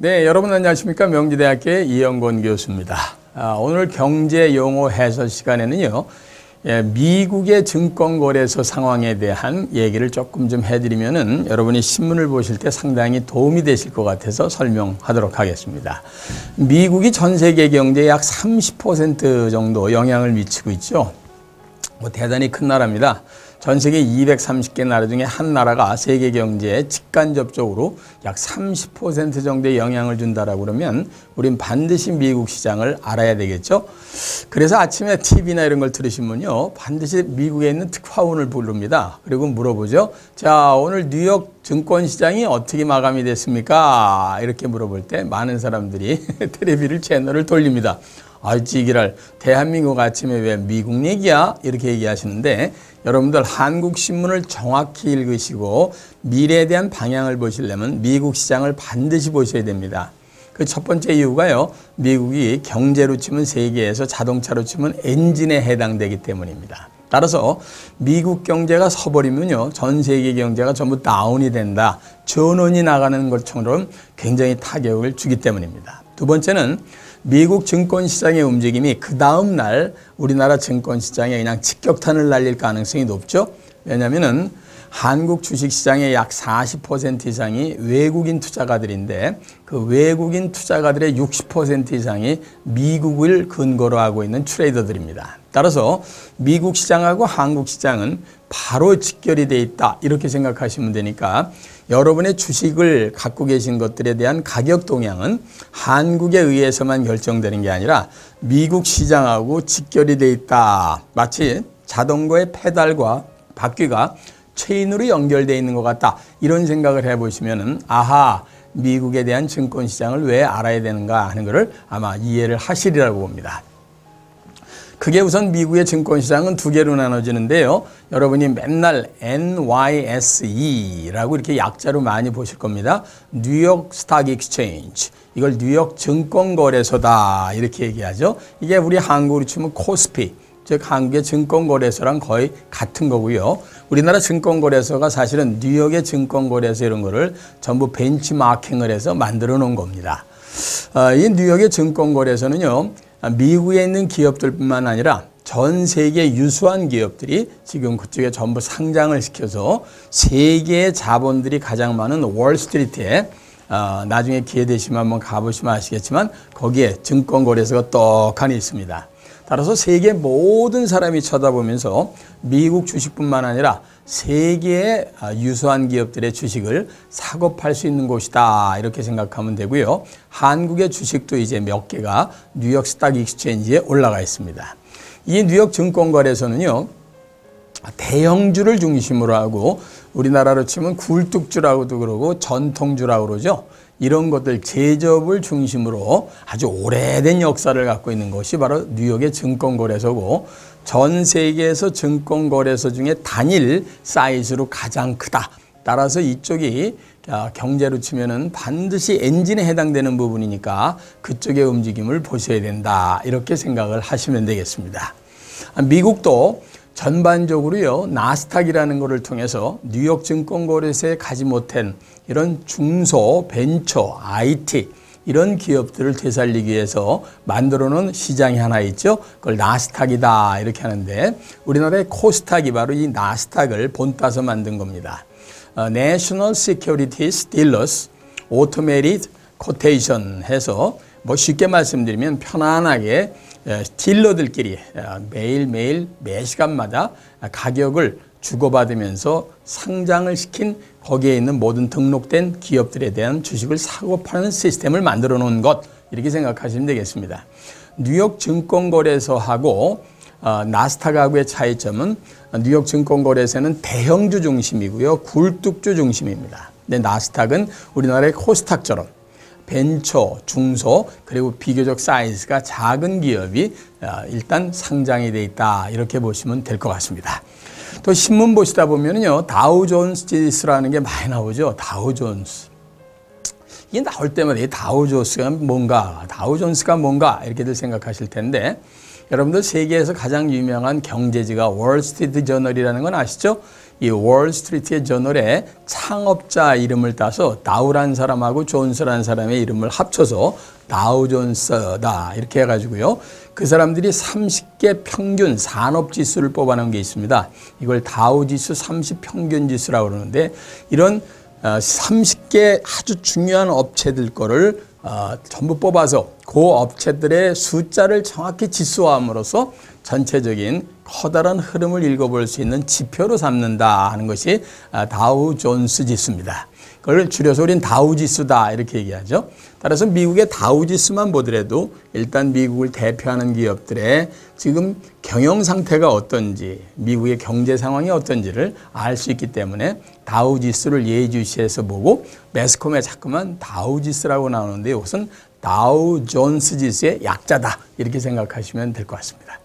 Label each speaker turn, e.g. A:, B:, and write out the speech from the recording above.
A: 네, 여러분 안녕하십니까? 명지대학교의 이영권 교수입니다. 오늘 경제 용어 해설 시간에는요, 미국의 증권거래소 상황에 대한 얘기를 조금 좀 해드리면은 여러분이 신문을 보실 때 상당히 도움이 되실 것 같아서 설명하도록 하겠습니다. 미국이 전 세계 경제에 약 30% 정도 영향을 미치고 있죠. 대단히 큰 나라입니다. 전 세계 230개 나라 중에 한 나라가 세계 경제에 직간접적으로 약 30% 정도의 영향을 준다라고 그러면 우린 반드시 미국 시장을 알아야 되겠죠. 그래서 아침에 TV나 이런 걸 들으시면요, 반드시 미국에 있는 특파원을 부릅니다. 그리고 물어보죠. 자, 오늘 뉴욕 증권시장이 어떻게 마감이 됐습니까? 이렇게 물어볼 때 많은 사람들이 텔레비를 채널을 돌립니다. 지기랄, 대한민국 아침에 왜 미국 얘기야? 이렇게 얘기하시는데, 여러분들 한국 신문을 정확히 읽으시고 미래에 대한 방향을 보시려면 미국 시장을 반드시 보셔야 됩니다. 그 첫 번째 이유가요, 미국이 경제로 치면 세계에서 자동차로 치면 엔진에 해당되기 때문입니다. 따라서 미국 경제가 서버리면요, 전 세계 경제가 전부 다운이 된다, 전원이 나가는 것처럼 굉장히 타격을 주기 때문입니다. 두 번째는 미국 증권시장의 움직임이 그 다음 날 우리나라 증권시장에 그냥 직격탄을 날릴 가능성이 높죠. 왜냐하면은 한국 주식시장의 약 40% 이상이 외국인 투자가들인데 그 외국인 투자가들의 60% 이상이 미국을 근거로 하고 있는 트레이더들입니다. 따라서 미국 시장하고 한국 시장은 바로 직결이 돼 있다, 이렇게 생각하시면 되니까 여러분의 주식을 갖고 계신 것들에 대한 가격 동향은 한국에 의해서만 결정되는 게 아니라 미국 시장하고 직결이 돼 있다. 마치 자전거의 페달과 바퀴가 체인으로 연결되어 있는 것 같다, 이런 생각을 해보시면 아하, 미국에 대한 증권시장을 왜 알아야 되는가 하는 것을 아마 이해를 하시리라고 봅니다. 그게 우선 미국의 증권시장은 두 개로 나눠지는데요. 여러분이 맨날 NYSE라고 이렇게 약자로 많이 보실 겁니다. 뉴욕 스탁 익스체인지. 이걸 뉴욕 증권거래소다, 이렇게 얘기하죠. 이게 우리 한국으로 치면 코스피, 즉 한국의 증권거래소랑 거의 같은 거고요. 우리나라 증권거래소가 사실은 뉴욕의 증권거래소 이런 거를 전부 벤치마킹을 해서 만들어 놓은 겁니다. 이 뉴욕의 증권거래소는요, 미국에 있는 기업들뿐만 아니라 전 세계 유수한 기업들이 지금 그쪽에 전부 상장을 시켜서 세계의 자본들이 가장 많은 월스트리트에 나중에 기회 되시면 한번 가보시면 아시겠지만 거기에 증권거래소가 떡하니 있습니다. 따라서 세계 모든 사람이 쳐다보면서 미국 주식뿐만 아니라 세계의 유수한 기업들의 주식을 사고 팔 수 있는 곳이다, 이렇게 생각하면 되고요. 한국의 주식도 이제 몇 개가 뉴욕 스탁 익스체인지에 올라가 있습니다. 이 뉴욕 증권거래소는요, 대형주를 중심으로 하고 우리나라로 치면 굴뚝주라고도 그러고 전통주라고 그러죠. 이런 것들 제조업을 중심으로 아주 오래된 역사를 갖고 있는 것이 바로 뉴욕의 증권거래소고, 전 세계에서 증권거래소 중에 단일 사이즈로 가장 크다. 따라서 이쪽이 경제로 치면은 반드시 엔진에 해당되는 부분이니까 그쪽의 움직임을 보셔야 된다, 이렇게 생각을 하시면 되겠습니다. 미국도 전반적으로요, 나스닥이라는 것을 통해서 뉴욕 증권거래소에 가지 못한 이런 중소, 벤처, IT 이런 기업들을 되살리기 위해서 만들어 놓은 시장이 하나 있죠. 그걸 나스닥이다, 이렇게 하는데 우리나라의 코스닥이 바로 이 나스닥을 본따서 만든 겁니다. National Securities Dealers Automated Quotation 해서 쉽게 말씀드리면 편안하게 딜러들끼리 매일매일 매 시간마다 가격을 주고받으면서 상장을 시킨 거기에 있는 모든 등록된 기업들에 대한 주식을 사고 파는 시스템을 만들어 놓은 것, 이렇게 생각하시면 되겠습니다. 뉴욕 증권거래소하고 나스닥하고의 차이점은 뉴욕 증권거래소는 대형주 중심이고요, 굴뚝주 중심입니다. 근데 나스닥은 우리나라의 코스닥처럼 벤처, 중소, 그리고 비교적 사이즈가 작은 기업이 일단 상장이 돼 있다, 이렇게 보시면 될 것 같습니다. 또 신문 보시다 보면요, 다우존스 지수라는 게 많이 나오죠. 다우존스. 이게 나올 때마다 이 다우존스가 뭔가, 다우존스가 뭔가 이렇게들 생각하실 텐데, 여러분들 세계에서 가장 유명한 경제지가 월스트리트 저널이라는 건 아시죠? 이 월스트리트 저널의 창업자 이름을 따서 다우라는 사람하고 존스라는 사람의 이름을 합쳐서 다우존스다 이렇게 해가지고요. 그 사람들이 30개 평균 산업지수를 뽑아놓은 게 있습니다. 이걸 다우지수 30평균지수라고 그러는데 이런 30개 아주 중요한 업체들 거를 전부 뽑아서 그 업체들의 숫자를 정확히 지수화함으로써 전체적인 커다란 흐름을 읽어볼 수 있는 지표로 삼는다 하는 것이 다우존스 지수입니다. 그걸 줄여서 우린 다우지수다 이렇게 얘기하죠. 따라서 미국의 다우지수만 보더라도 일단 미국을 대표하는 기업들의 지금 경영 상태가 어떤지, 미국의 경제 상황이 어떤지를 알 수 있기 때문에 다우지수를 예주시해서 보고 매스컴에 자꾸만 다우지수라고 나오는데 이것은 다우존스 지수의 약자다 이렇게 생각하시면 될 것 같습니다.